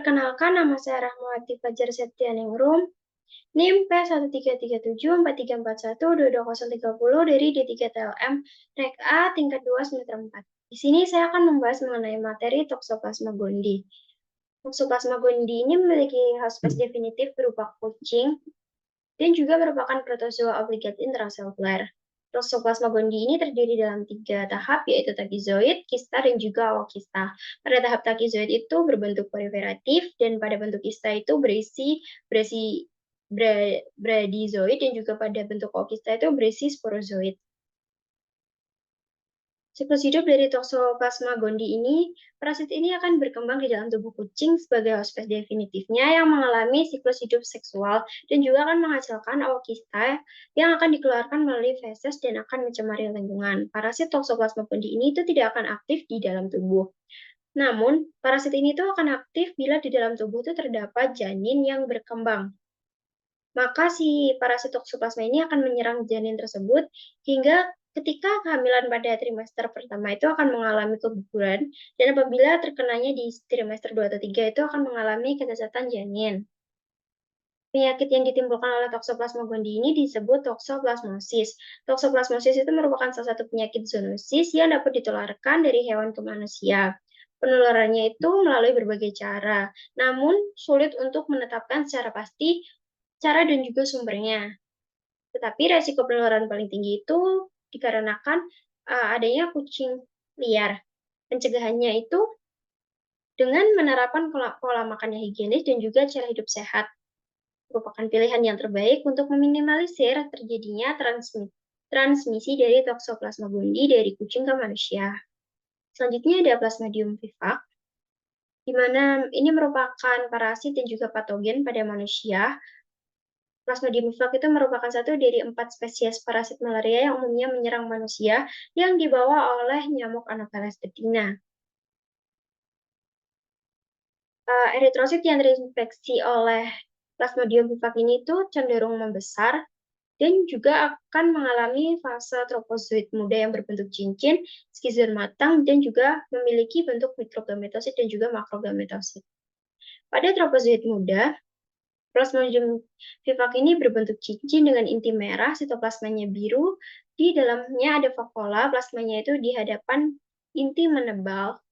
Perkenalkan, nama saya Rahmawati Fajar Septianingrum, NIM P13374341220030 dari D3TLM Rek A tingkat 2 semester 4. Di sini saya akan membahas mengenai materi Toxoplasma gondii. Toxoplasma gondii ini memiliki host definitif berupa kucing dan juga merupakan protozoa obligat intraseluler. Toxoplasma gondii ini terdiri dalam 3 tahap, yaitu takizoid, kista, dan juga awal kista. Pada tahap takizoid itu berbentuk proliferatif, dan pada bentuk kista itu berisi bradizoid, dan juga pada bentuk awal kista itu berisi sporozoid. Siklus hidup dari Toxoplasma gondii ini, parasit ini akan berkembang di dalam tubuh kucing sebagai host definitifnya yang mengalami siklus hidup seksual dan juga akan menghasilkan awak kista yang akan dikeluarkan melalui feses dan akan mencemari lingkungan. Parasit Toxoplasma gondii ini itu tidak akan aktif di dalam tubuh. Namun, parasit ini tuh akan aktif bila di dalam tubuh itu terdapat janin yang berkembang. Maka si parasit Toxoplasma ini akan menyerang janin tersebut hingga ketika kehamilan pada trimester pertama itu akan mengalami keguguran, dan apabila terkenanya di trimester 2 atau 3 itu akan mengalami kecacatan janin. Penyakit yang ditimbulkan oleh Toxoplasma gondii ini disebut toxoplasmosis. Toxoplasmosis itu merupakan salah satu penyakit zoonosis yang dapat ditularkan dari hewan ke manusia. Penularannya itu melalui berbagai cara, namun sulit untuk menetapkan secara pasti cara dan juga sumbernya. Tetapi resiko penularan paling tinggi itu dikarenakan adanya kucing liar. Pencegahannya itu dengan menerapkan pola makan yang higienis dan juga cara hidup sehat. Merupakan pilihan yang terbaik untuk meminimalisir terjadinya transmisi dari Toxoplasma gondii dari kucing ke manusia. Selanjutnya ada Plasmodium vivax, di mana ini merupakan parasit dan juga patogen pada manusia. Plasmodium vivax itu merupakan satu dari 4 spesies parasit malaria yang umumnya menyerang manusia yang dibawa oleh nyamuk Anopheles betina. Eritrosit yang terinfeksi oleh Plasmodium vivax ini itu cenderung membesar dan juga akan mengalami fase tropozoid muda yang berbentuk cincin, skizoid matang, dan juga memiliki bentuk mikrogametosit dan juga makrogametosit. Pada tropozoid muda, Plasmodium vivax ini berbentuk cincin dengan inti merah, sitoplasmanya biru, di dalamnya ada vakuola, plasmanya itu di hadapan inti menebal.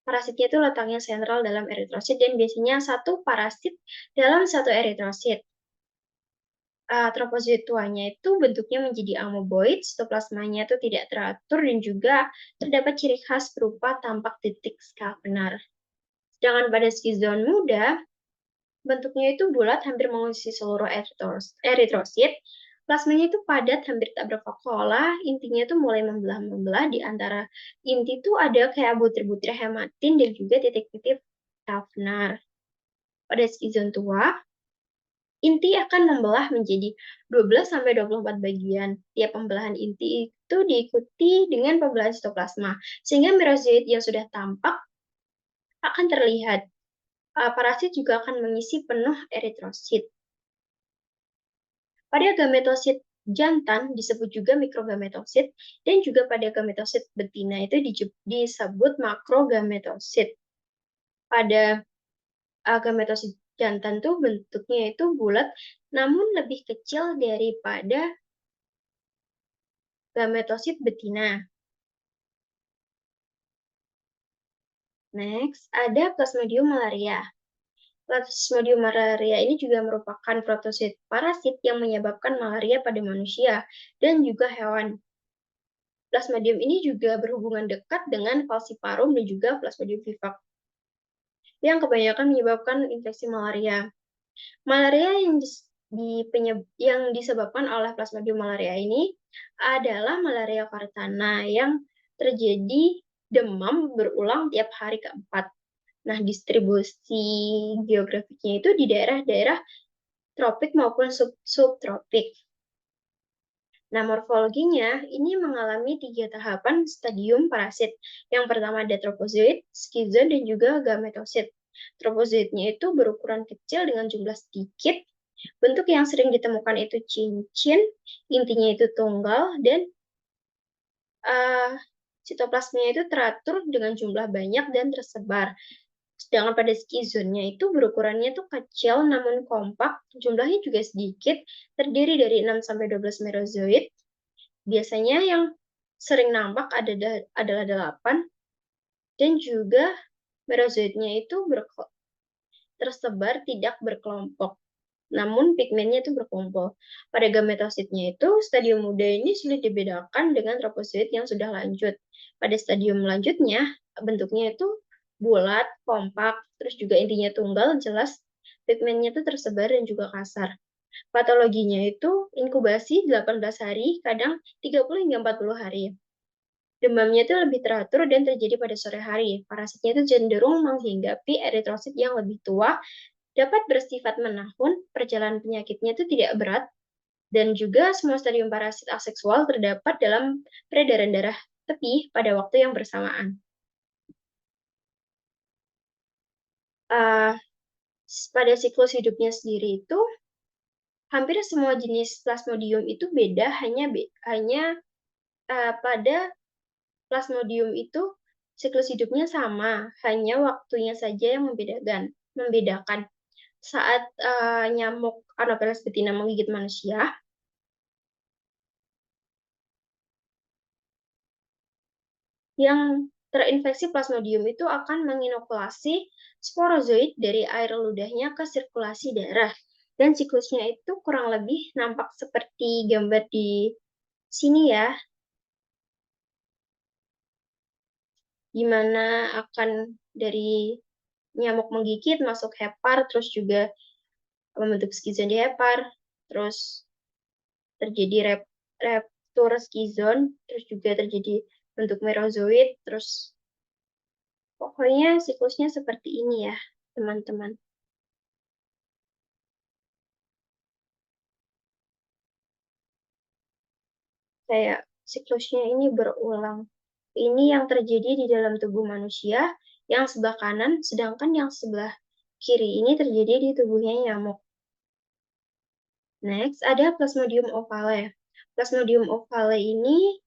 Parasitnya itu letaknya sentral dalam eritrosit dan biasanya satu parasit dalam satu eritrosit. Tropozoid tuanya itu bentuknya menjadi amoeboid, sitoplasmanya itu tidak teratur dan juga terdapat ciri khas berupa tampak titik scavener. Sedangkan pada skizoid muda, bentuknya itu bulat, hampir mengisi seluruh eritrosit. Plasmanya itu padat, hampir tak bervakuola. Intinya itu mulai membelah-membelah. Di antara inti itu ada kayak butir-butir hematin dan juga titik-titik Schaffner. Pada skizoid tua, inti akan membelah menjadi 12-24 bagian. Tiap pembelahan inti itu diikuti dengan pembelahan sitoplasma, sehingga merozoid yang sudah tampak akan terlihat. Parasit juga akan mengisi penuh eritrosit. Pada gametosit jantan disebut juga mikrogametosit, dan juga pada gametosit betina itu disebut makrogametosit. Pada gametosit jantan tuh bentuknya itu bulat, namun lebih kecil daripada gametosit betina. Next, ada Plasmodium malaria. Plasmodium malaria ini juga merupakan protozoit parasit yang menyebabkan malaria pada manusia dan juga hewan. Plasmodium ini juga berhubungan dekat dengan falciparum dan juga Plasmodium vivax, yang kebanyakan menyebabkan infeksi malaria. Malaria yang disebabkan oleh Plasmodium malaria ini adalah malaria Vartana yang terjadi demam berulang tiap hari keempat. Nah, distribusi geografiknya itu di daerah-daerah tropik maupun subtropik. Nah, morfologinya ini mengalami 3 tahapan stadium parasit. Yang pertama ada tropozoid, skizoid, dan juga gametosit. Tropozoidnya itu berukuran kecil dengan jumlah sedikit. Bentuk yang sering ditemukan itu cincin, intinya itu tunggal, dan sitoplasmanya itu teratur dengan jumlah banyak dan tersebar. Sedangkan pada skizonnya itu berukurannya tuh kecil namun kompak, jumlahnya juga sedikit, terdiri dari 6-12 merozoid. Biasanya yang sering nampak adalah 8, dan juga merozoidnya itu tersebar tidak berkelompok, namun pigmennya itu berkumpul. Pada gametositnya itu, stadium muda ini sulit dibedakan dengan trofosit yang sudah lanjut. Pada stadium lanjutnya, bentuknya itu bulat, kompak, terus juga intinya tunggal, jelas pigmennya itu tersebar dan juga kasar. Patologinya itu inkubasi 18 hari, kadang 30 hingga 40 hari. Demamnya itu lebih teratur dan terjadi pada sore hari. Parasitnya itu cenderung menghinggapi eritrosit yang lebih tua, dapat bersifat menahun, perjalanan penyakitnya itu tidak berat, dan juga semua stadium parasit aseksual terdapat dalam peredaran darah tepi pada waktu yang bersamaan. Uh, Pada siklus hidupnya sendiri itu, hampir semua jenis plasmodium itu beda, hanya pada plasmodium itu siklus hidupnya sama, hanya waktunya saja yang membedakan. Saat nyamuk Anopheles betina menggigit manusia, yang terinfeksi plasmodium itu akan menginokulasi sporozoid dari air ludahnya ke sirkulasi darah. Dan siklusnya itu kurang lebih nampak seperti gambar di sini ya, di mana akan dari nyamuk menggigit masuk hepar, terus juga membentuk skizon di hepar, terus terjadi reptur skizon, terus juga terjadi bentuk merozoid, terus pokoknya siklusnya seperti ini ya, teman-teman. Kayak siklusnya ini berulang. Ini yang terjadi di dalam tubuh manusia, yang sebelah kanan, sedangkan yang sebelah kiri ini terjadi di tubuhnya nyamuk. Next, ada Plasmodium ovale. Plasmodium ovale ini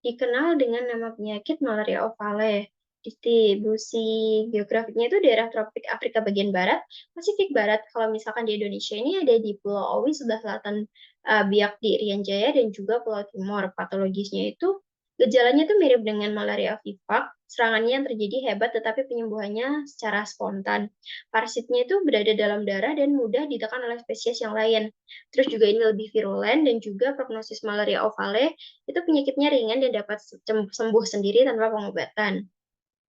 dikenal dengan nama penyakit malaria ovale. Distribusi geografiknya itu daerah tropik Afrika bagian barat, Pasifik barat. Kalau misalkan di Indonesia ini ada di Pulau Owi sebelah selatan, Biak di Irian Jaya, dan juga Pulau Timur. Patologisnya itu gejalanya itu mirip dengan malaria vivax, serangannya yang terjadi hebat tetapi penyembuhannya secara spontan. Parasitnya itu berada dalam darah dan mudah ditekan oleh spesies yang lain. Terus juga ini lebih virulen, dan juga prognosis malaria ovale itu penyakitnya ringan dan dapat sembuh sendiri tanpa pengobatan.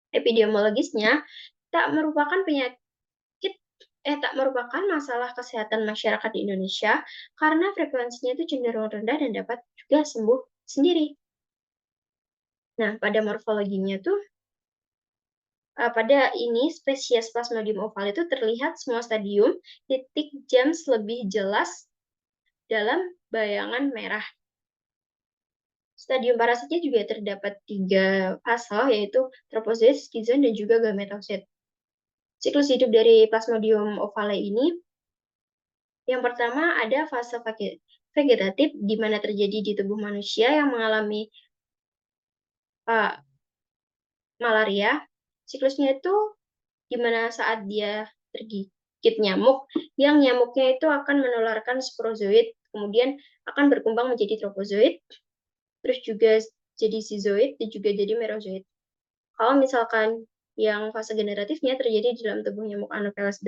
Epidemiologisnya tak merupakan tak merupakan masalah kesehatan masyarakat di Indonesia karena frekuensinya itu cenderung rendah dan dapat juga sembuh sendiri. Nah, pada morfologinya tuh pada ini spesies Plasmodium ovale itu terlihat semua stadium titik James lebih jelas dalam bayangan merah. Stadium parasitnya juga terdapat 3 fase, yaitu trofozoid, skizon, dan juga gametosit. Siklus hidup dari Plasmodium ovale ini, yang pertama ada fase vegetatif, di mana terjadi di tubuh manusia yang mengalami uh, malaria. Siklusnya itu di mana saat dia tergigit nyamuk, yang nyamuknya itu akan menularkan sporozoid, kemudian akan berkembang menjadi trofozoid, terus juga jadi sizoid, dan juga jadi merozoid. Kalau misalkan yang fase generatifnya terjadi di dalam tubuh nyamuk Anopheles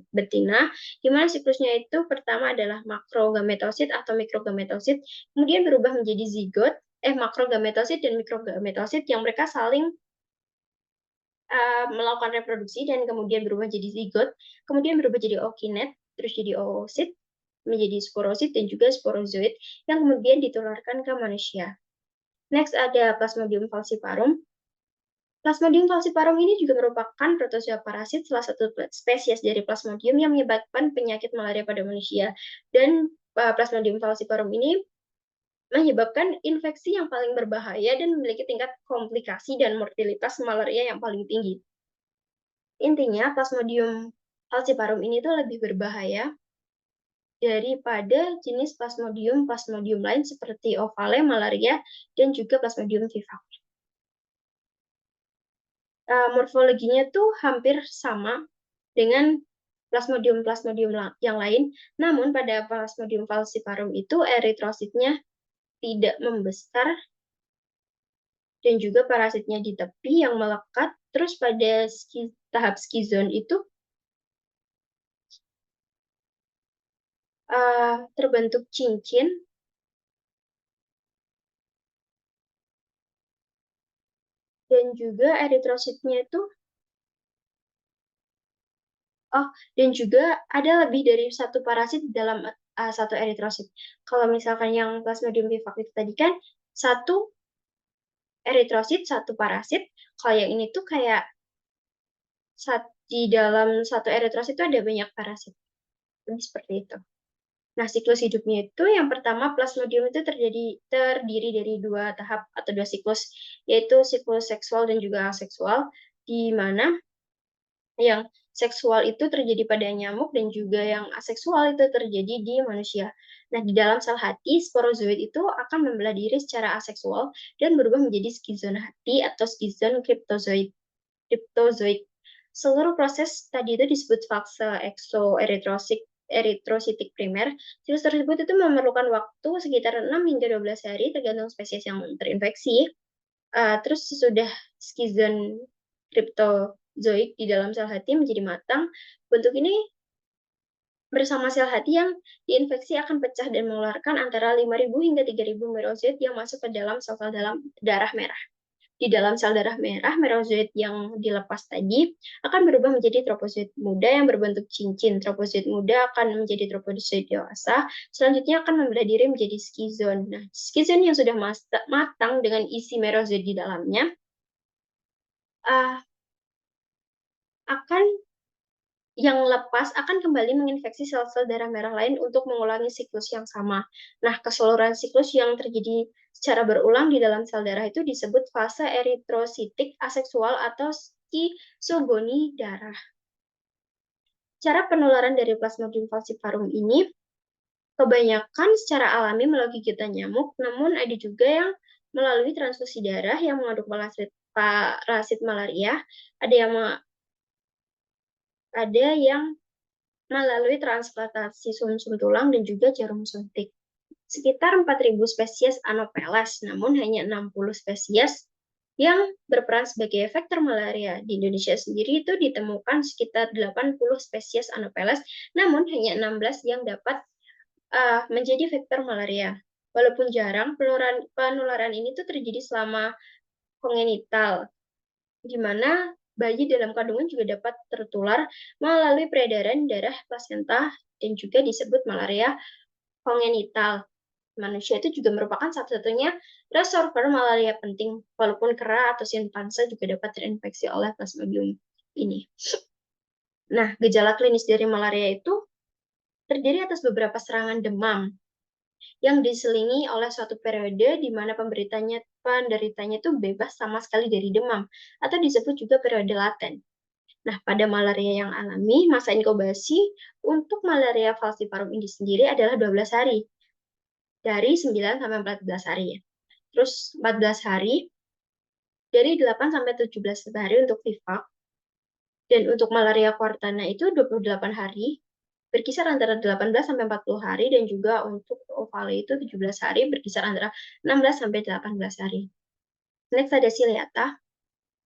betina, di mana siklusnya itu pertama adalah makrogametosit atau mikrogametosit, kemudian berubah menjadi zigot, makrogametosit dan mikrogametosit yang mereka saling melakukan reproduksi dan kemudian berubah jadi zigot, kemudian berubah jadi ookinet, terus jadi oosit, menjadi sporosit dan juga sporozoid yang kemudian ditularkan ke manusia. Next ada Plasmodium falciparum. Plasmodium falciparum ini juga merupakan protozoa parasit, salah satu spesies dari Plasmodium yang menyebabkan penyakit malaria pada manusia. Dan Plasmodium falciparum ini menyebabkan infeksi yang paling berbahaya dan memiliki tingkat komplikasi dan mortalitas malaria yang paling tinggi. Intinya, Plasmodium falciparum ini tuh lebih berbahaya daripada jenis plasmodium lain seperti ovale, malaria, dan juga Plasmodium vivax. morfologinya tuh hampir sama dengan plasmodium-plasmodium yang lain, namun pada Plasmodium falciparum itu eritrositnya tidak membesar dan juga parasitnya di tepi yang melekat. Terus pada tahap skizon itu terbentuk cincin dan juga eritrositnya itu dan juga ada lebih dari satu parasit dalam satu eritrosit. Kalau misalkan yang Plasmodium vivax itu tadi kan satu eritrosit, satu parasit. Kalau yang ini tuh kayak di dalam satu eritrosit itu ada banyak parasit. Ini seperti itu. Nah, siklus hidupnya itu yang pertama Plasmodium itu terdiri dari dua tahap atau dua siklus, yaitu siklus seksual dan juga aseksual, di mana yang seksual itu terjadi pada nyamuk dan juga yang aseksual itu terjadi di manusia. Nah, di dalam sel hati, sporozoid itu akan membelah diri secara aseksual dan berubah menjadi skizon hati atau skizon kriptozoid. Seluruh proses tadi itu disebut fase eritrositik primer. Siklus tersebut itu memerlukan waktu sekitar 6 hingga 12 hari tergantung spesies yang terinfeksi. Terus sesudah skizon kriptozoik di dalam sel hati menjadi matang, bentuk ini bersama sel hati yang diinfeksi akan pecah dan mengeluarkan antara 5.000 hingga 3.000 merozoit yang masuk ke dalam sel-sel dalam darah merah. Di dalam sel darah merah, merozoit yang dilepas tadi akan berubah menjadi tropozoit muda yang berbentuk cincin. Tropozoit muda akan menjadi tropozoit dewasa, selanjutnya akan membelah diri menjadi skizon. Nah, skizon yang sudah matang dengan isi merozoit di dalamnya uh, akan yang lepas akan kembali menginfeksi sel-sel darah merah lain untuk mengulangi siklus yang sama. Nah, keseluruhan siklus yang terjadi secara berulang di dalam sel darah itu disebut fase eritrositik aseksual atau skizogoni darah. Cara penularan dari Plasmodium falciparum ini kebanyakan secara alami melalui gigitan nyamuk, namun ada juga yang melalui transfusi darah yang mengandung parasit malaria, ada yang melalui transplantasi sumsum tulang dan juga jarum suntik. Sekitar 4.000 spesies Anopheles, namun hanya 60 spesies yang berperan sebagai vektor malaria. Di Indonesia sendiri itu ditemukan sekitar 80 spesies Anopheles, namun hanya 16 yang dapat menjadi vektor malaria. Walaupun jarang, penularan ini tuh terjadi selama kongenital, di mana bayi dalam kandungan juga dapat tertular melalui peredaran darah plasenta dan juga disebut malaria kongenital. Manusia itu juga merupakan satu-satunya reservoir malaria penting, walaupun kera atau simpanse juga dapat terinfeksi oleh Plasmodium ini. Nah, gejala klinis dari malaria itu terdiri atas beberapa serangan demam yang diselingi oleh suatu periode di mana penderitanya itu bebas sama sekali dari demam, atau disebut juga periode laten. Nah, pada malaria yang alami, masa inkubasi untuk malaria falciparum ini sendiri adalah 12 hari. Dari 9 sampai 14 hari. Terus 14 hari, dari 8 sampai 17 hari untuk vivax. Dan untuk malaria quartana itu 28 hari, berkisar antara 18 sampai 40 hari, dan juga untuk ovale itu 17 hari, berkisar antara 16 sampai 18 hari. Next ada ciliata.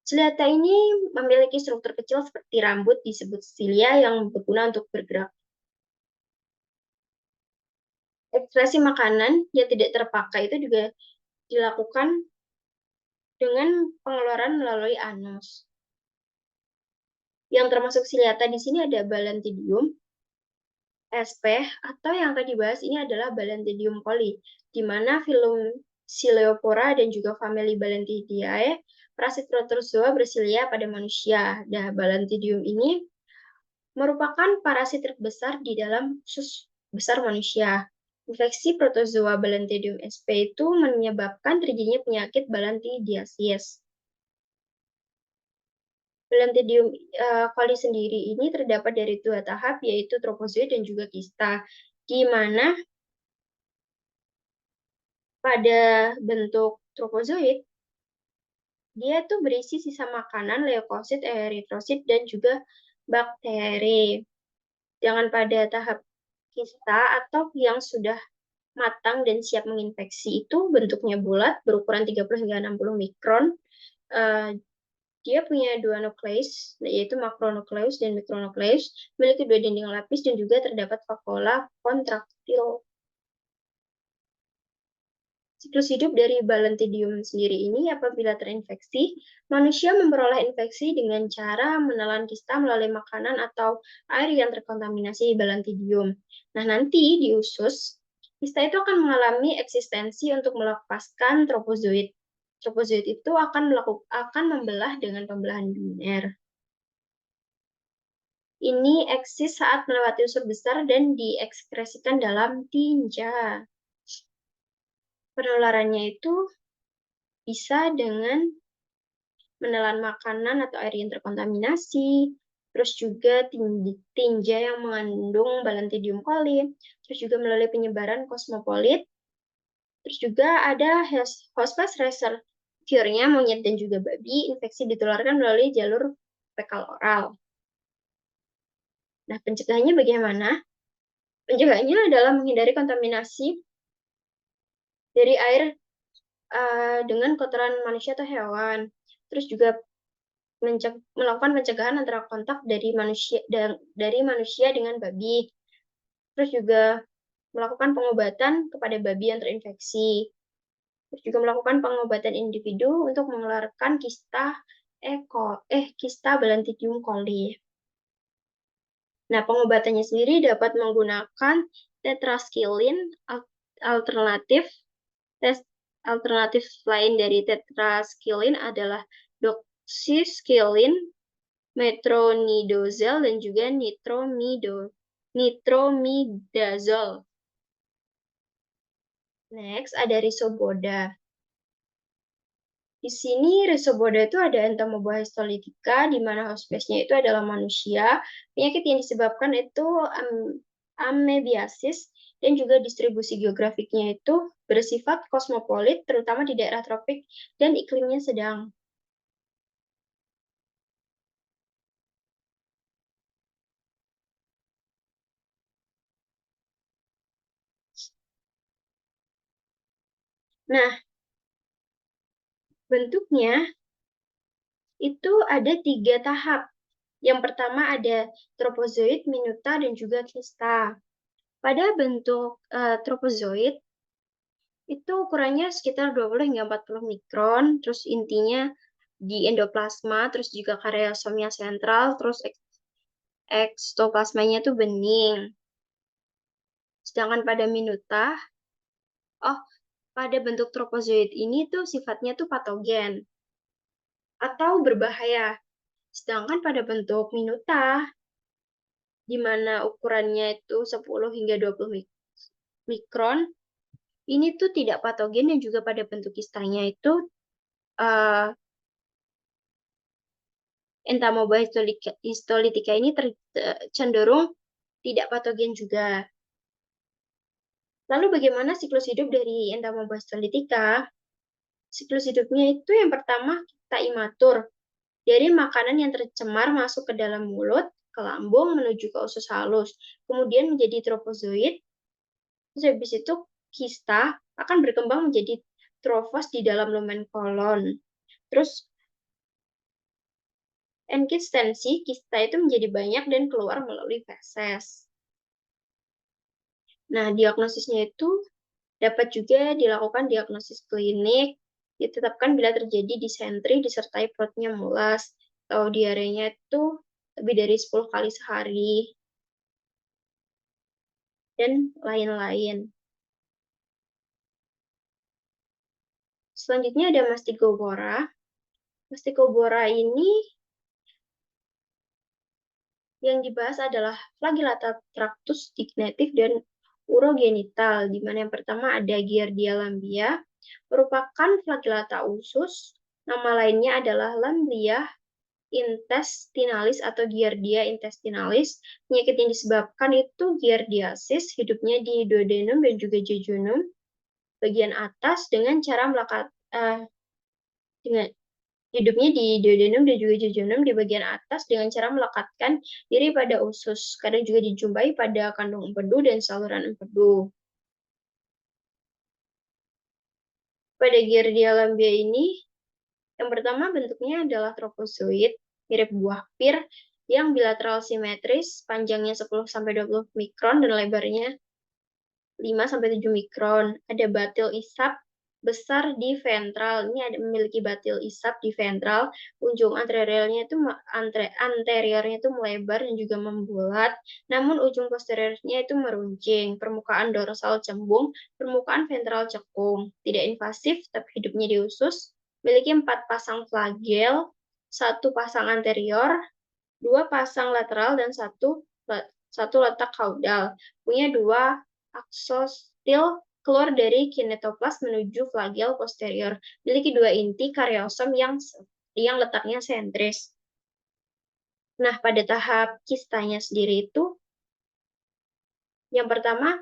Ciliata ini memiliki struktur kecil seperti rambut, disebut cilia, yang berguna untuk bergerak. Ekspresi makanan yang tidak terpakai itu juga dilakukan dengan pengeluaran melalui anus. Yang termasuk ciliata di sini ada Balantidium sp, atau yang akan dibahas ini adalah Balantidium coli, di mana filum Coleopora dan juga famili Balantidiae, parasit protozoa bersilia pada manusia. Nah, Balantidium ini merupakan parasit terbesar di dalam usus besar manusia. Infeksi protozoa Balantidium sp itu menyebabkan terjadinya penyakit balantidiasis. Balantidium coli sendiri ini terdapat dari dua tahap, yaitu tropozoid dan juga kista, di mana pada bentuk tropozoid Dia tuh berisi sisa makanan, leukosit, eritrosit, dan juga bakteri. Jangan pada tahap kista atau yang sudah matang dan siap menginfeksi itu bentuknya bulat, berukuran 30 hingga 60 mikron. Uh, Dia punya dua nukleus, yaitu makronukleus dan mikronukleus, memiliki dua dinding lapis dan juga terdapat vakuola kontraktil. Siklus hidup dari Balantidium sendiri ini apabila terinfeksi, manusia memperoleh infeksi dengan cara menelan kista melalui makanan atau air yang terkontaminasi Balantidium. Nah, nanti di usus, kista itu akan mengalami eksistensi untuk melepaskan tropozoid. Tropozoid itu akan membelah dengan pembelahan biner. Ini eksis saat melewati unsur besar dan diekskresikan dalam tinja. Penularannya itu bisa dengan menelan makanan atau air yang terkontaminasi, terus juga tinja yang mengandung Balantidium coli, terus juga melalui penyebaran kosmopolit, terus juga ada hospes reservoir-nya monyet dan juga babi, infeksi ditularkan melalui jalur fekal oral. Nah, pencegahannya bagaimana? Pencegahannya adalah menghindari kontaminasi dari air dengan kotoran manusia atau hewan. Terus juga melakukan pencegahan antara kontak dari manusia dengan babi. Terus juga melakukan pengobatan kepada babi yang terinfeksi. Terus juga melakukan pengobatan individu untuk mengeluarkan kista Balantidium coli. Nah, pengobatannya sendiri dapat menggunakan tetraskilin alternatif. Alternatif lain dari tetraskilin adalah doxyskilin, metronidazole, dan juga nitromidazole. Next, ada Rhizopoda. Di sini Rhizopoda itu ada Entamoeba histolytica, di mana host base-nya itu adalah manusia. Penyakit yang disebabkan itu amebiasis, dan juga distribusi geografiknya itu bersifat kosmopolit, terutama di daerah tropik dan iklimnya sedang. Nah, bentuknya itu ada 3 tahap. Yang pertama ada tropozoid, minuta, dan juga kista. Pada bentuk tropozoid, itu ukurannya sekitar 20 hingga 40 mikron, terus intinya di endoplasma, terus juga karyosomnya sentral, terus ekstoplasmanya itu bening. Sedangkan pada minuta, pada bentuk tropozoid ini tuh sifatnya tuh patogen atau berbahaya. Sedangkan pada bentuk minuta, di mana ukurannya itu 10 hingga 20 mikron, ini tuh tidak patogen dan juga pada bentuk kistanya itu Entamoeba histolytica ini cenderung tidak patogen juga. Lalu bagaimana siklus hidup dari Entamoeba histolytica? Siklus hidupnya itu yang pertama kita imatur. Dari makanan yang tercemar masuk ke dalam mulut, ke lambung, menuju ke usus halus. Kemudian menjadi tropozoid. Terus habis itu kista akan berkembang menjadi trofos di dalam lumen kolon. Terus enkistensi, kista itu menjadi banyak dan keluar melalui feses. Nah, diagnosisnya itu dapat juga dilakukan diagnosis klinik, ditetapkan bila terjadi disentri disertai perutnya mulas, atau diarenya itu lebih dari 10 kali sehari, dan lain-lain. Selanjutnya ada Mastigophora. Mastigophora ini yang dibahas adalah flagellata tractus dignatif dan urogenital, di mana yang pertama ada Giardia lamblia, merupakan flagellata usus. Nama lainnya adalah Lamblia intestinalis atau Giardia intestinalis. Penyakit yang disebabkan itu giardiasis, hidupnya di duodenum dan juga jejunum bagian atas dengan cara Hidupnya di duodenum dan juga jejunum di bagian atas dengan cara melekatkan diri pada usus. Kadang juga dijumpai pada kandung empedu dan saluran empedu. Pada Giardia lambia ini, yang pertama bentuknya adalah tropozoid, mirip buah pir, yang bilateral simetris, panjangnya 10-20 mikron dan lebarnya 5-7 mikron. Ada batil isap besar di ventral. Ini ada memiliki batil isap di ventral. Ujung anteriornya itu melebar dan juga membulat. Namun ujung posteriornya itu meruncing. Permukaan dorsal cembung, permukaan ventral cekung. Tidak invasif, tapi hidupnya di usus. Memiliki 4 pasang flagel, 1 pasang anterior, 2 pasang lateral, dan satu letak caudal. Punya 2 aksostil keluar dari kinetoplas menuju flagel posterior. Memiliki 2 inti karyosom yang letaknya sentris. Nah, pada tahap kistanya sendiri itu, yang pertama,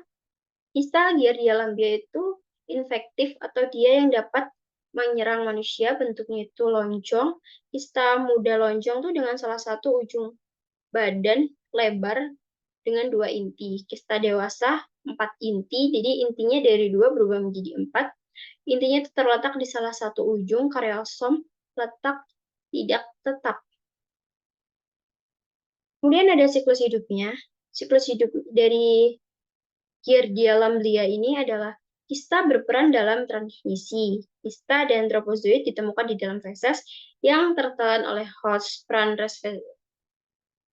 kista Giardia lambia itu infektif atau dia yang dapat menyerang manusia, bentuknya itu lonjong. Kista muda lonjong tuh dengan salah satu ujung badan lebar dengan 2 inti. Kista dewasa 4 inti, jadi intinya dari 2 berubah menjadi 4. Intinya itu terletak di salah satu ujung karyosom, letak tidak tetap. Kemudian ada siklus hidupnya. Siklus hidup dari Giardia lamblia ini adalah kista berperan dalam transmisi. Kista dan tropozoid ditemukan di dalam feses yang tertelan oleh host. Peran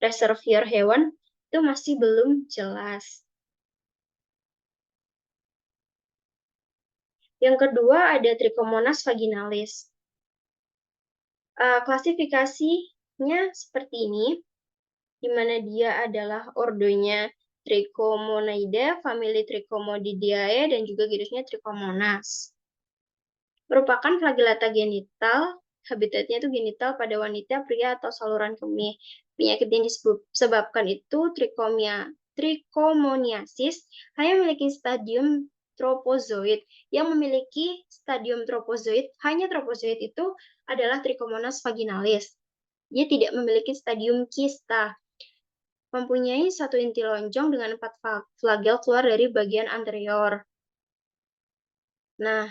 reservoir hewan itu masih belum jelas. Yang kedua ada Trichomonas vaginalis. Klasifikasinya seperti ini, di mana dia adalah ordonya Trichomonida, famili Trichomonidae, dan juga genusnya Trichomonas. Merupakan flagellata genital, habitatnya itu genital pada wanita, pria, atau saluran kemih. Penyakit yang disebabkan itu trichomoniasis hanya memiliki stadium tropozoid. Yang memiliki stadium tropozoid, hanya tropozoid itu adalah Trichomonas vaginalis. Dia tidak memiliki stadium kista. Mempunyai 1 inti lonjong dengan 4 flagel keluar dari bagian anterior. Nah,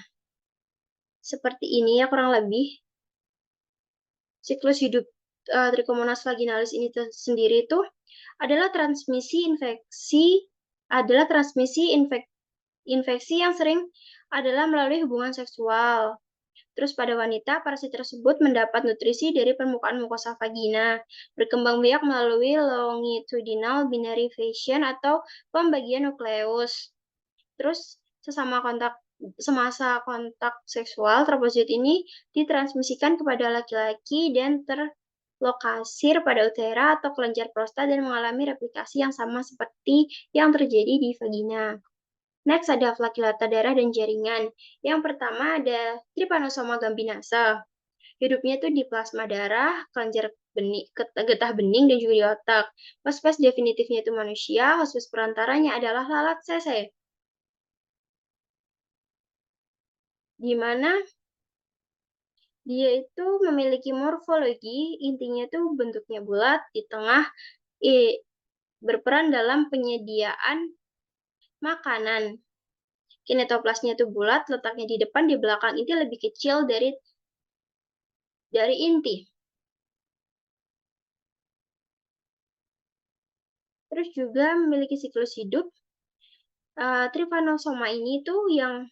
seperti ini ya kurang lebih. Siklus hidup Trichomonas vaginalis ini sendiri itu adalah infeksi yang sering adalah melalui hubungan seksual. Terus pada wanita, parasit tersebut mendapat nutrisi dari permukaan mukosa vagina, berkembang biak melalui longitudinal binary fission atau pembagian nukleus. Terus semasa kontak seksual, tropozoid ini ditransmisikan kepada laki-laki dan terlokasir pada utera atau kelenjar prostat dan mengalami replikasi yang sama seperti yang terjadi di vagina. Next ada flagellata darah dan jaringan. Yang pertama ada Trypanosoma gambinasa. Hidupnya itu di plasma darah, kelenjar bening, getah bening, dan juga di otak. Hospes definitifnya itu manusia, hospes perantaranya adalah lalat sese. Di mana dia itu memiliki morfologi, intinya itu bentuknya bulat, di tengah berperan dalam penyediaan makanan. Kinetoplasnya itu bulat, letaknya di depan, di belakang inti lebih kecil dari inti. Terus juga memiliki siklus hidup. Trypanosoma ini tuh yang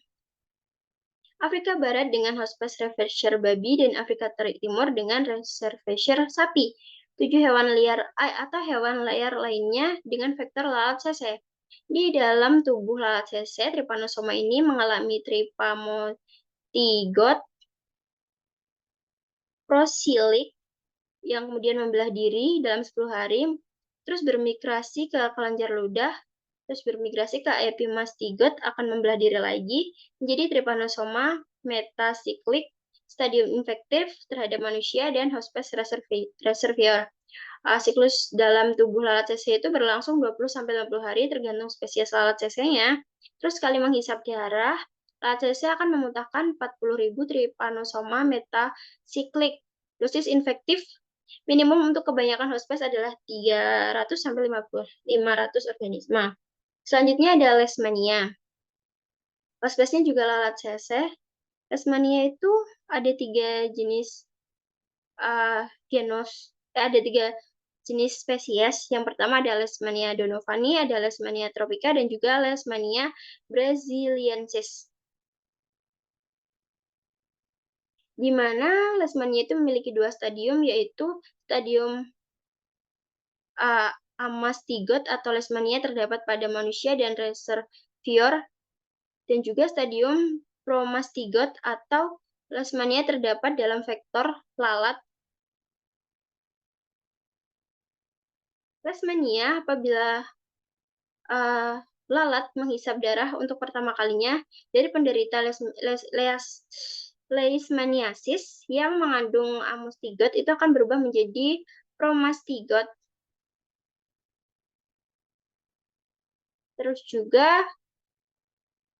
Afrika Barat dengan hospes reverser babi dan Afrika Timur dengan reservoir sapi. 7 hewan liar atau hewan liar lainnya dengan vektor lalat sese. Di dalam tubuh lalat sese, Trypanosoma ini mengalami trypamotigot prosilik yang kemudian membelah diri dalam 10 hari, terus bermigrasi ke kelenjar ludah, terus bermigrasi ke epimastigot, akan membelah diri lagi, menjadi Trypanosoma metasiklik, stadium infektif terhadap manusia, dan hospes reservoir. Siklus dalam tubuh lalat sese itu berlangsung 20-60 hari tergantung spesies lalat sesenya. Terus sekali menghisap darah, lalat sese akan memuntahkan 40.000 Trypanosoma metasiklik. Dosis infektif minimum untuk kebanyakan hospes adalah 300-500 organisme. Selanjutnya ada Leishmania. Hospesnya juga lalat seseh. Leishmania itu ada 3 jenis ada 3 jenis spesies. Yang pertama ada Leishmania donovani, ada Leishmania tropica, dan juga Leishmania brasiliensis. Di mana Leishmania itu memiliki 2 stadium, yaitu stadium amastigot atau Leishmania terdapat pada manusia dan reservoir, dan juga stadium promastigot atau Leishmania terdapat dalam vektor lalat. Leishmania apabila lalat menghisap darah untuk pertama kalinya dari penderita leishmaniasis yang mengandung amastigot, itu akan berubah menjadi promastigot. Terus juga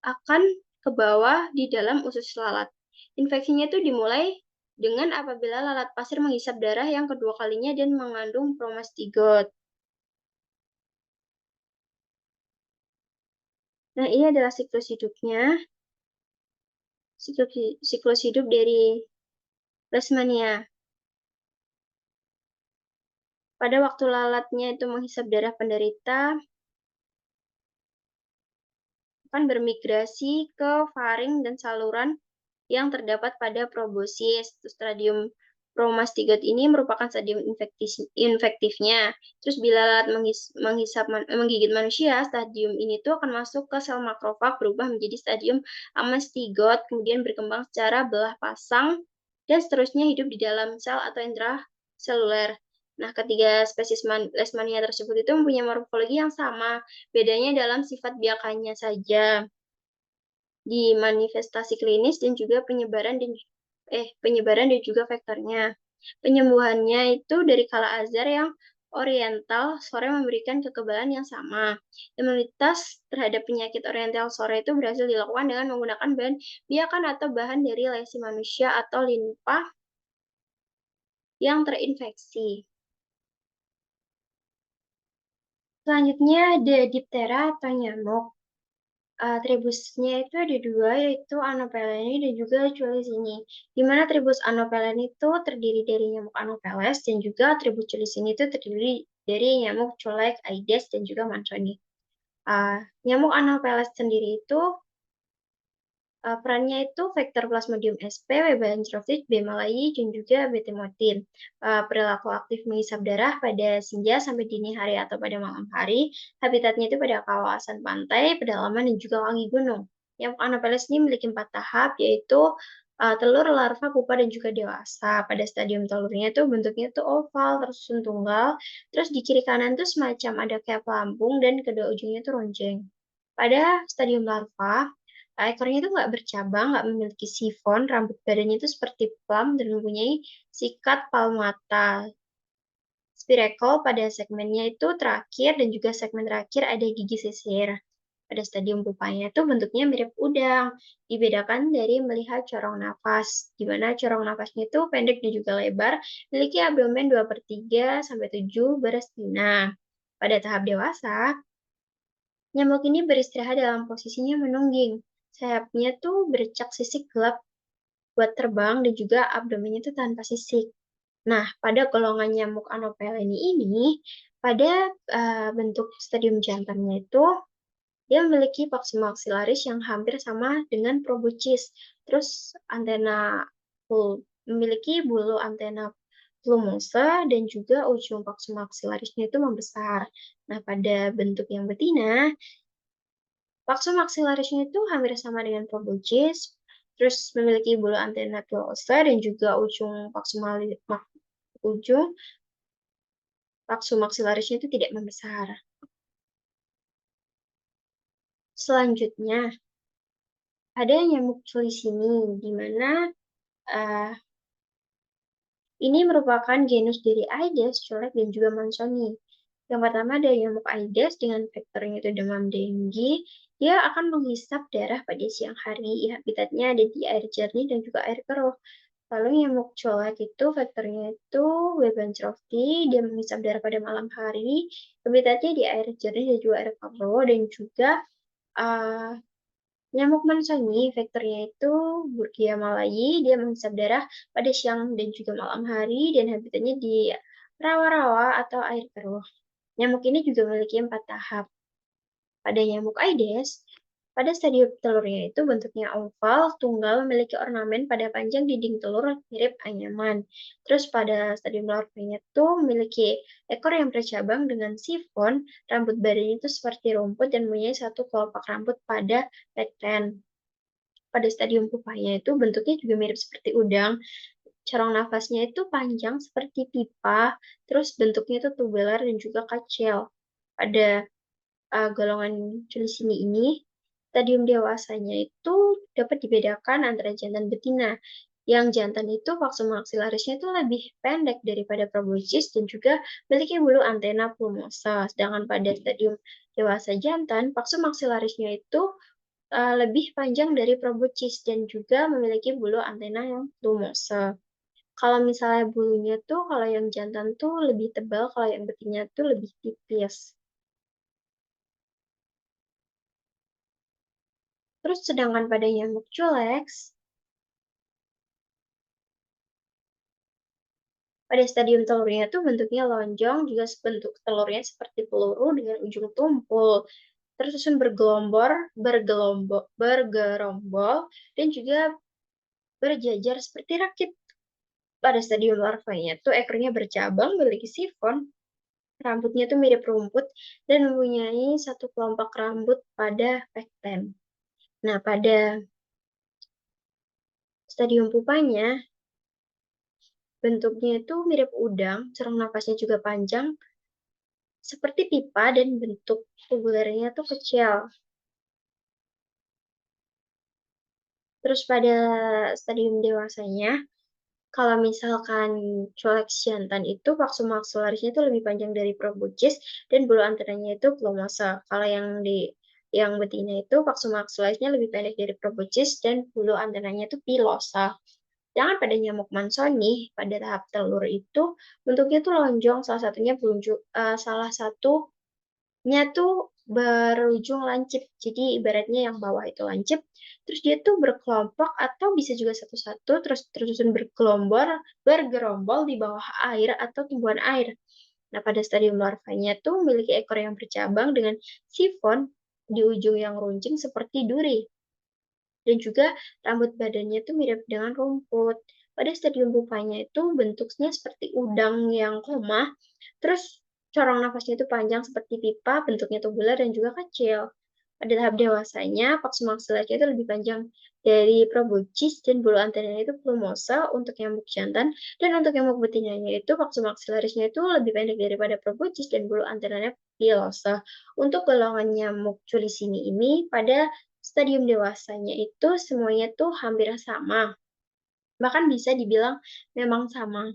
akan ke bawah di dalam usus lalat. Infeksinya itu dimulai dengan apabila lalat pasir menghisap darah yang kedua kalinya dan mengandung promastigot. Nah, ini adalah siklus hidupnya. Siklus hidup dari Leishmania. Pada waktu lalatnya itu menghisap darah penderita, akan bermigrasi ke faring dan saluran yang terdapat pada proboscis. Stadium promastigot ini merupakan stadium infektifnya. Terus bila lalat menggigit manusia, stadium ini tuh akan masuk ke sel makrofag, berubah menjadi stadium amastigot, kemudian berkembang secara belah pasang, dan seterusnya hidup di dalam sel atau intraseluler. Nah, ketiga spesies Leishmania tersebut itu mempunyai morfologi yang sama, bedanya dalam sifat biakannya saja. Di manifestasi klinis dan juga penyebaran dan juga vektornya. Penyembuhannya itu dari kala azar yang oriental sore memberikan kekebalan yang sama. Imunitas terhadap penyakit oriental sore itu berhasil dilakukan dengan menggunakan bahan biakan atau bahan dari lesi manusia atau limpa yang terinfeksi. Selanjutnya ada diphtheria atau nyamuk. Tribusnya itu ada 2, yaitu Anophelini dan juga Culisini. Di mana tribus Anophelini itu terdiri dari nyamuk Anopheles, dan juga tribus Culisini itu terdiri dari nyamuk Culex, Aedes, dan juga Manconi. Nyamuk Anopheles sendiri itu perannya itu vektor Plasmodium sp, Webanchrosis, B. malayi, dan juga B. timotin. Perilaku aktif menghisap darah pada senja sampai dini hari atau pada malam hari. Habitatnya itu pada kawasan pantai, pedalaman, dan juga kaki gunung. Nyamuk Anopheles ini memiliki 4 tahap, yaitu telur, larva, pupa, dan juga dewasa. Pada stadium telurnya itu bentuknya itu oval, tersusun tunggal. Terus di kiri kanan tuh semacam ada kayak pelampung, dan kedua ujungnya itu ronjeng. Pada stadium larva, ekornya itu nggak bercabang, nggak memiliki sifon, rambut badannya itu seperti plum dan mempunyai sikat palmata. Spiracle pada segmennya itu terakhir, dan juga segmen terakhir ada gigi sisir. Pada stadium pupanya itu bentuknya mirip udang, dibedakan dari melihat corong nafas, di mana corong nafasnya itu pendek dan juga lebar, memiliki abdomen 2/3 sampai 7 berestina. Pada tahap dewasa, nyamuk ini beristirahat dalam posisinya menungging. Sayapnya tuh bercak sisik gelap buat terbang, dan juga abdomennya itu tanpa sisik. Nah, pada golongan nyamuk Anophelini ini, pada bentuk stadium jantannya itu, dia memiliki maxillaris yang hampir sama dengan proboscis. Terus memiliki bulu antena plumose, dan juga ujung maxillarisnya itu membesar. Nah, pada bentuk yang betina, maxillarisnya itu hampir sama dengan proboscis, terus memiliki bulu antena plumose dan juga ujung maxillarisnya itu tidak membesar. Selanjutnya, ada nyamuk Culisini, di mana ini merupakan genus dari Aedes, Culex, dan juga Manconi. Yang pertama ada nyamuk Aedes dengan vektornya itu demam denggi. Dia akan menghisap darah pada siang hari. Habitatnya ada di air jernih dan juga air keruh. Lalu nyamuk colek itu faktornya itu Webbanchroftyi, dia menghisap darah pada malam hari, habitatnya di air jernih dan juga air keruh, dan juga uh, nyamuk mansoni, faktornya itu Burkia malayi, dia menghisap darah pada siang dan juga malam hari, dan habitatnya di rawa-rawa atau air keruh. Nyamuk ini juga memiliki 4 tahap. Pada nyamuk Aedes, pada stadium telurnya itu bentuknya oval, tunggal, memiliki ornamen pada panjang dinding telur mirip anyaman. Terus pada stadium larvanya itu memiliki ekor yang bercabang dengan sifon, rambut badannya itu seperti rumput dan mempunyai satu kelopak rambut pada pekten. Pada stadium pupanya itu bentuknya juga mirip seperti udang, corong nafasnya itu panjang seperti pipa, terus bentuknya itu tubular dan juga kecil. Pada golongan jenisini ini, stadium dewasanya itu dapat dibedakan antara jantan betina. Yang jantan itu vaksin maksilarisnya itu lebih pendek daripada proboscis dan juga memiliki bulu antena plumosa. Sedangkan pada stadium dewasa jantan, vaksin maksilarisnya itu lebih panjang dari proboscis dan juga memiliki bulu antena yang plumosa. Kalau misalnya bulunya tuh, kalau yang jantan tuh lebih tebal, kalau yang betina tuh lebih tipis. Terus sedangkan pada nyamuk culex, pada stadium telurnya tuh bentuknya lonjong, juga bentuk telurnya seperti peluru dengan ujung tumpul, tersusun bergerombol, dan juga berjajar seperti rakit. Pada stadium larvanya tuh ekornya bercabang, memiliki sifon, rambutnya tuh mirip rumput, dan mempunyai satu kelompok rambut pada pekten. Nah, pada stadium pupanya, bentuknya itu mirip udang, cerang nafasnya juga panjang, seperti pipa dan bentuk tubularnya tuh kecil. Terus pada stadium dewasanya, kalau misalkan colex jantan itu vaksin maksilarisnya itu lebih panjang dari proboscis dan bulu antenanya itu plumosa. Kalau yang betina itu vaksin maksilarisnya lebih pendek dari proboscis dan bulu antenanya itu pilosa. Jangan pada nyamuk mansoni pada tahap telur itu bentuknya tuh lonjong, salah satunya tuh berujung lancip. Jadi ibaratnya yang bawah itu lancip, terus dia tuh berkelompok atau bisa juga satu-satu terus tersusun bergerombol di bawah air atau tumbuhan air. Nah, pada stadium larvanya tuh memiliki ekor yang bercabang dengan sifon di ujung yang runcing seperti duri. Dan juga rambut badannya itu mirip dengan rumput. Pada stadium pupanya itu bentuknya seperti udang yang koma, terus corong nafasnya itu panjang seperti pipa, bentuknya tubular dan juga kecil. Pada tahap dewasanya, paks maksilarnya itu lebih panjang dari proboscis dan bulu antenanya itu plumosa untuk nyamuk jantan, dan untuk nyamuk betinanya itu paks maksilarisnya itu lebih pendek daripada proboscis dan bulu antenanya pilosa. Untuk golongan nyamuk culisini ini pada stadium dewasanya itu semuanya tuh hampir sama. Bahkan bisa dibilang memang sama.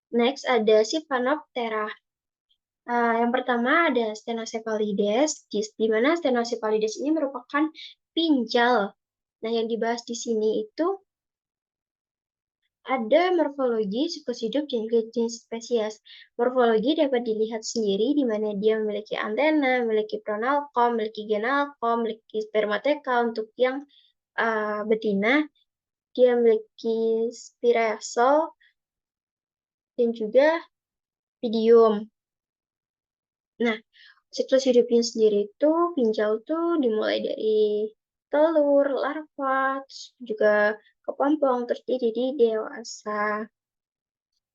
Next ada Siphanoptera. Yang pertama ada Stenocephalides, di mana Stenocephalides ini merupakan pinjal. Nah, yang dibahas di sini itu ada morfologi, siklus hidup, dan juga jenis spesies. Morfologi dapat dilihat sendiri di mana dia memiliki antena, memiliki pronalkom, memiliki genalkom, memiliki spermateka untuk yang betina, dia memiliki spirasol dan juga pidium. Nah, siklus hidupnya sendiri itu ginjal tuh dimulai dari telur, larva, terus juga kepompong, terus dia jadi dewasa.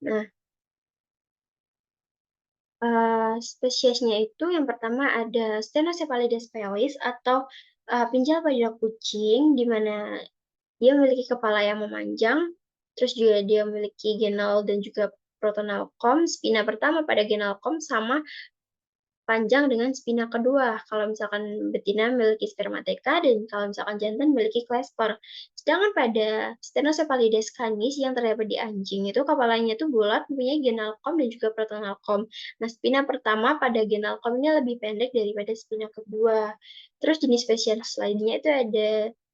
Nah, spesiesnya itu yang pertama ada Stenocephalides felis atau pinjal pada kucing, di mana dia memiliki kepala yang memanjang, terus juga dia memiliki genal dan juga protonalkom. Spina pertama pada genalkom sama panjang dengan spina kedua. Kalau misalkan betina memiliki spermateka dan kalau misalkan jantan memiliki klesper. Sedangkan pada Stenocephalides canis yang terdapat di anjing itu kepalanya itu bulat, mempunyai genalcom dan juga protonalcom. Nah, spina pertama pada genalcom ini lebih pendek daripada spina kedua. Terus jenis spesies lainnya itu ada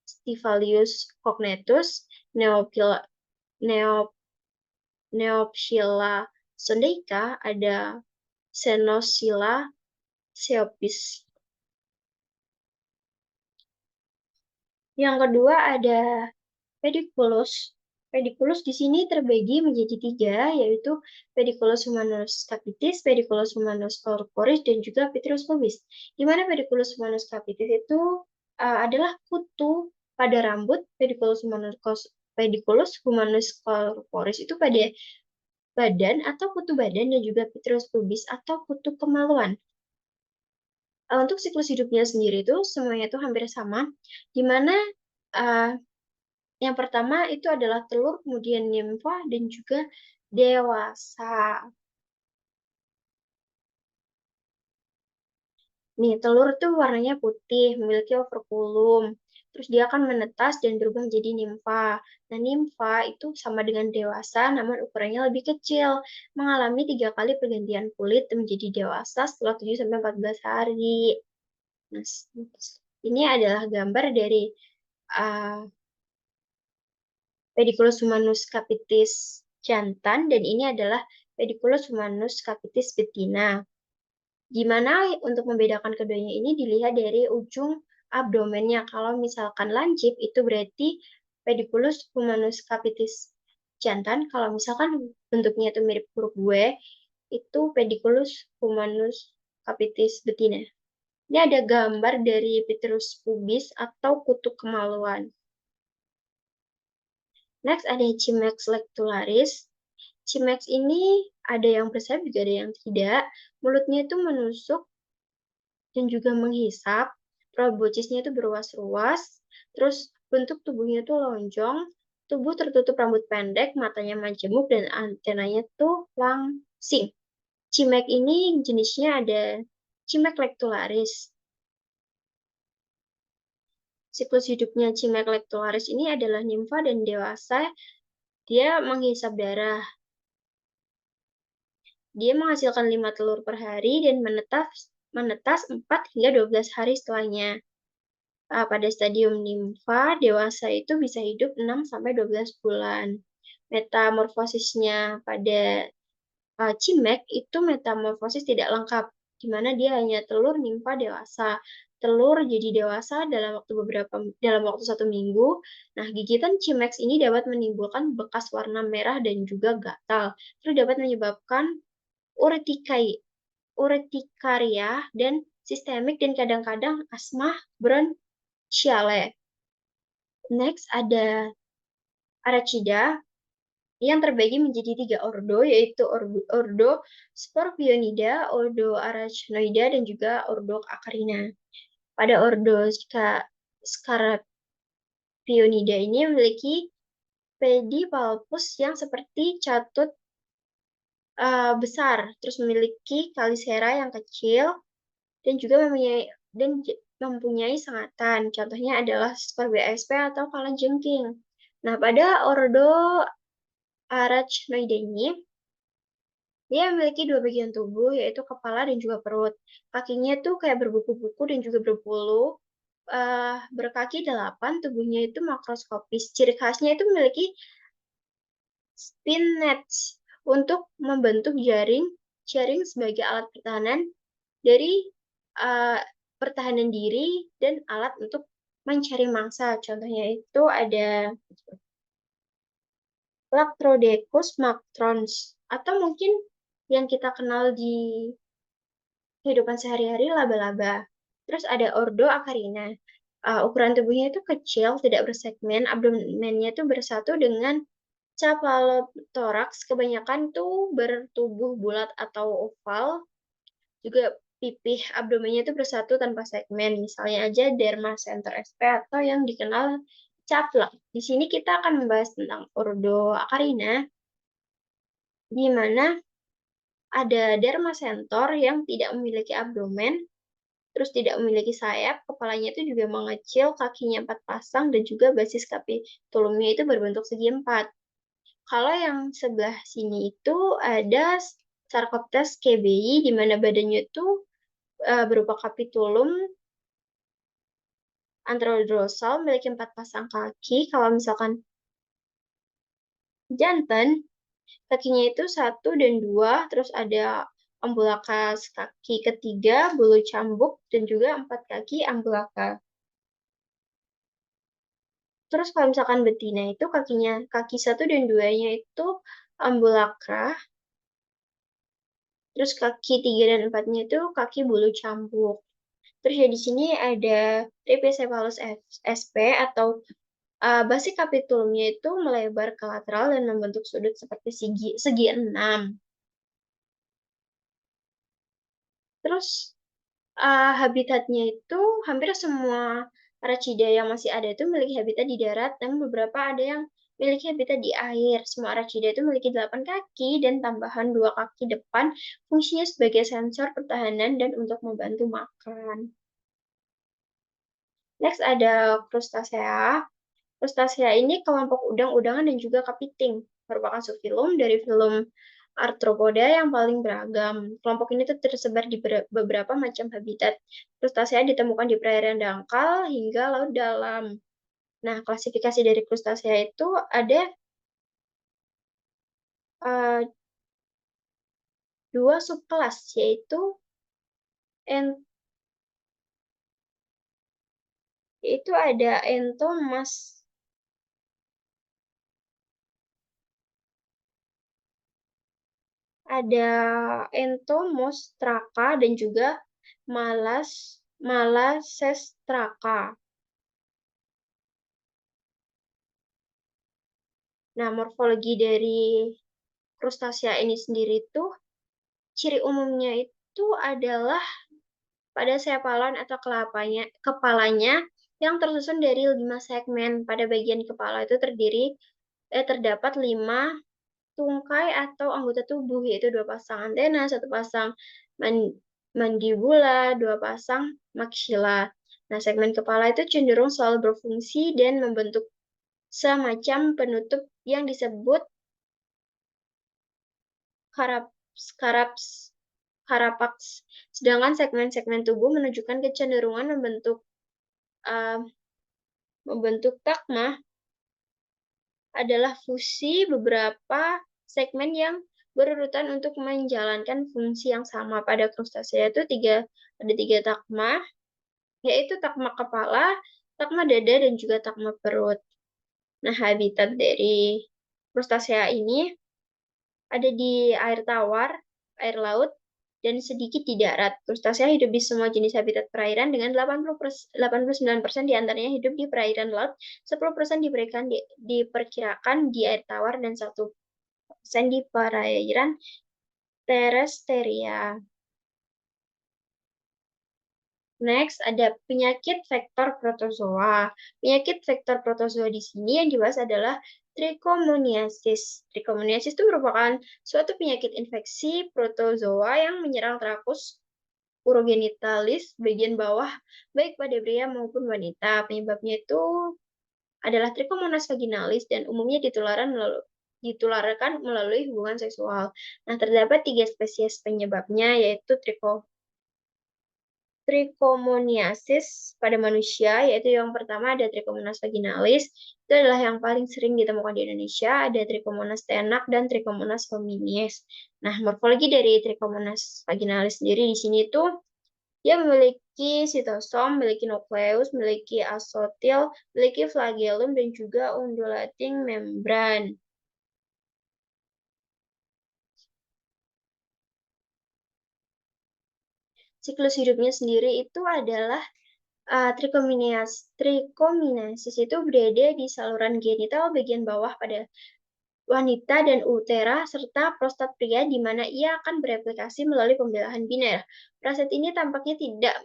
Stivalius cognatus, Neopil Neop Neophylla sondaica, ada Xenoscilla Seopis. Yang kedua ada Pediculus. Pediculus di sini terbagi menjadi tiga, yaitu Pediculus humanus capitis, Pediculus humanus corporis, dan juga Petrus pubis. Di mana Pediculus humanus capitis itu adalah kutu pada rambut, Pediculus humanus corporis itu pada badan atau kutu badan, dan juga Petrus pubis atau kutu kemaluan. Untuk siklus hidupnya sendiri itu semuanya itu hampir sama, di mana uh, yang pertama itu adalah telur, kemudian nimfa, dan juga dewasa. Nih, telur itu warnanya putih, memiliki operculum. Terus dia akan menetas dan berubah menjadi nimfa. Nah, nimfa itu sama dengan dewasa, namun ukurannya lebih kecil. Mengalami 3 kali pergantian kulit menjadi dewasa setelah 7-14 hari. Nah, ini adalah gambar dari uh, Pediculus humanus capitis jantan, dan ini adalah Pediculus humanus capitis betina. Gimana untuk membedakan keduanya ini dilihat dari ujung abdomennya. Kalau misalkan lancip itu berarti Pediculus humanus capitis jantan. Kalau misalkan bentuknya itu mirip huruf gue, itu Pediculus humanus capitis betina. Ini ada gambar dari Petrus pubis atau kutu kemaluan. Next ada Cimex lectularis. Cimex ini ada yang bersayap juga ada yang tidak. Mulutnya itu menusuk dan juga menghisap. Proboscisnya itu beruas-ruas. Terus bentuk tubuhnya itu lonjong. Tubuh tertutup rambut pendek, matanya majemuk, dan antenanya tuh langsing. Cimek ini jenisnya ada Cimek lectularis. Siklus hidupnya Cimek lectularis ini adalah nimfa dan dewasa. Dia menghisap darah. Dia menghasilkan 5 telur per hari dan menetas 4 hingga 12 hari setelahnya. Pada stadium nimfa, dewasa itu bisa hidup 6-12 bulan. Metamorfosisnya pada cimek itu metamorfosis tidak lengkap, di mana dia hanya telur nimfa dewasa. Telur jadi dewasa dalam waktu 1 minggu. Nah, gigitan cimex ini dapat menimbulkan bekas warna merah dan juga gatal. Terus dapat menyebabkan urtikaria dan sistemik dan kadang-kadang asma bronchiale. Next ada Arachida yang terbagi menjadi 3 ordo, yaitu ordo Scorpionida, ordo Arachnoida, dan juga ordo Acarina. Pada ordo Scarpionida ini memiliki pedipalpus yang seperti catut besar, terus memiliki kalisera yang kecil, dan juga mempunyai sengatan. Contohnya adalah Scorbia sp atau kalajengking. Nah, pada ordo Arachnoida ini, dia memiliki 2 bagian tubuh, yaitu kepala dan juga perut. Kakinya tuh kayak berbuku-buku dan juga berbulu. Berkaki 8, tubuhnya itu makroskopis. Ciri khasnya itu memiliki spinets untuk membentuk jaring sebagai alat pertahanan dari pertahanan diri dan alat untuk mencari mangsa. Contohnya itu ada Lactrodecus mactrons, atau mungkin yang kita kenal di kehidupan sehari-hari laba-laba. Terus ada Ordo Acarina. Ukuran tubuhnya itu kecil, tidak bersegmen, abdomennya itu bersatu dengan cephalothorax. Kebanyakan tuh bertubuh bulat atau oval. Juga pipih abdomennya itu bersatu tanpa segmen. Misalnya aja Derma center sp atau yang dikenal caplak. Di sini kita akan membahas tentang Ordo Acarina, di mana Ada dermacentor yang tidak memiliki abdomen, terus tidak memiliki sayap, kepalanya itu juga mengecil, kakinya 4 pasang, dan juga basis kapitulumnya itu berbentuk segi 4. Kalau yang sebelah sini itu ada Sarcoptes kbi, di mana badannya itu berupa kapitulum anterodorsal, memiliki 4 pasang kaki. Kalau misalkan jantan, kakinya itu 1 dan 2, terus ada ambulakas kaki ketiga, bulu cambuk, dan juga 4 kaki ambulaka. Terus kalau misalkan betina itu kakinya, kaki 1 dan 2-nya itu ambulaka, terus kaki 3 dan 4-nya itu kaki bulu cambuk. Terus ya di sini ada Tripicephalus sp atau basi kapitulumnya itu melebar ke lateral dan membentuk sudut seperti segi 6. Terus habitatnya itu hampir semua arachnida yang masih ada itu memiliki habitat di darat, dan beberapa ada yang memiliki habitat di air. Semua arachnida itu memiliki 8 kaki dan tambahan 2 kaki depan, fungsinya sebagai sensor pertahanan dan untuk membantu makan. Next ada Crustacea. Crustacea ini kelompok udang-udangan dan juga kepiting, merupakan subfilum dari filum Arthropoda yang paling beragam. Kelompok ini tuh tersebar di beberapa macam habitat. Crustacea ditemukan di perairan dangkal hingga laut dalam. Nah, klasifikasi dari Crustacea itu ada 2 subkelas, yaitu ada Entomas ada Entomostraka dan juga Malassezstraka. Nah, morfologi dari Crustacea ini sendiri tuh ciri umumnya itu adalah pada cephalon atau kepalanya yang tersusun dari 5 segmen. Pada bagian kepala itu terdapat 5 tungkai atau anggota tubuh, yaitu 2 pasang antena, 1 pasang mandibula, 2 pasang maksila. Nah, segmen kepala itu cenderung selalu berfungsi dan membentuk semacam penutup yang disebut carapax. Sedangkan segmen-segmen tubuh menunjukkan kecenderungan uh, membentuk takma adalah fusi beberapa segmen yang berurutan untuk menjalankan fungsi yang sama. Pada Crustacea itu ada 3 takma, yaitu takma kepala, takma dada, dan juga takma perut. Nah, habitat dari Crustacea ini ada di air tawar, air laut, dan sedikit di darat. Crustacea hidup di semua jenis habitat perairan dengan 89% diantaranya hidup di perairan laut, 10% diperkirakan di air tawar, dan 1% di perairan terrestrial. Next, ada penyakit vektor protozoa. Penyakit vektor protozoa di sini yang dibahas adalah trichomoniasis. Trichomoniasis itu merupakan suatu penyakit infeksi protozoa yang menyerang trakus urogenitalis bagian bawah, baik pada pria maupun wanita. Penyebabnya itu adalah Trichomonas vaginalis dan umumnya ditularkan melalui hubungan seksual. Nah, terdapat 3 spesies penyebabnya, yaitu trichomoniasis pada manusia, yaitu yang pertama ada Trichomonas vaginalis, itu adalah yang paling sering ditemukan di Indonesia, ada Trichomonas tenak dan Trichomonas hominis. Nah, morfologi dari Trichomonas vaginalis sendiri di sini tuh dia memiliki sitosom, memiliki nukleus, memiliki asotil, memiliki flagellum, dan juga undulating membran. Siklus hidupnya sendiri itu adalah trichomonasis itu berada di saluran genital bagian bawah pada wanita dan utera serta prostat pria, di mana ia akan bereplikasi melalui pembelahan biner. Prostat ini tampaknya tidak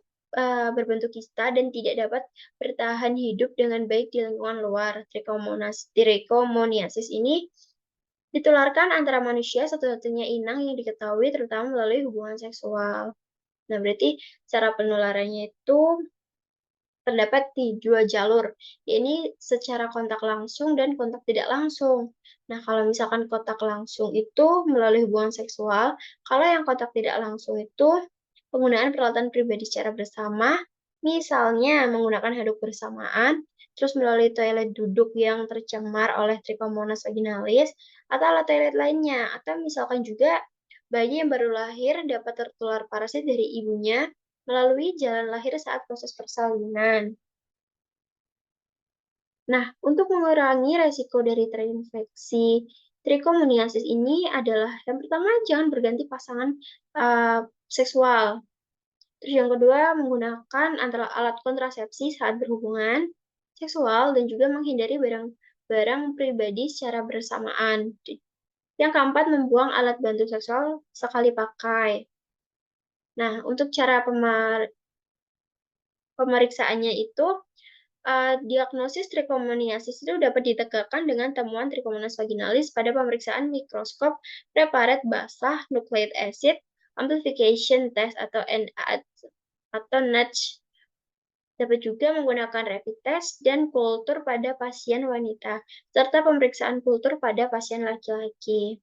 berbentuk kista dan tidak dapat bertahan hidup dengan baik di lingkungan luar. Trichomoniasis ini Ditularkan antara manusia satu-satunya inang yang diketahui terutama melalui hubungan seksual. Nah, berarti cara penularannya itu terdapat di 2 jalur, yakni secara kontak langsung dan kontak tidak langsung. Nah, kalau misalkan kontak langsung itu melalui hubungan seksual, kalau yang kontak tidak langsung itu penggunaan peralatan pribadi secara bersama, misalnya menggunakan handuk bersamaan, terus melalui toilet duduk yang tercemar oleh Trichomonas vaginalis, atau alat toilet lainnya, atau misalkan juga bayi yang baru lahir dapat tertular parasit dari ibunya melalui jalan lahir saat proses persalinan. Nah, untuk mengurangi resiko dari terinfeksi trichomoniasis ini adalah yang pertama jangan berganti pasangan seksual. Terus yang kedua menggunakan antara alat kontrasepsi saat berhubungan seksual dan juga menghindari barang-barang pribadi secara bersamaan. Yang keempat membuang alat bantu seksual sekali pakai. Nah, untuk cara pemeriksaannya itu diagnosis trichomoniasis itu dapat ditegakkan dengan temuan Trichomonas vaginalis pada pemeriksaan mikroskop preparat basah nucleic acid amplification test atau NAATS atau NATS. Dapat juga menggunakan rapid test dan kultur pada pasien wanita, serta pemeriksaan kultur pada pasien laki-laki.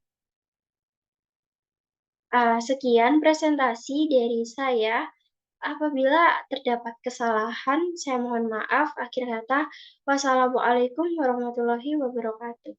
Sekian presentasi dari saya. Apabila terdapat kesalahan, saya mohon maaf. Akhir kata, wassalamualaikum warahmatullahi wabarakatuh.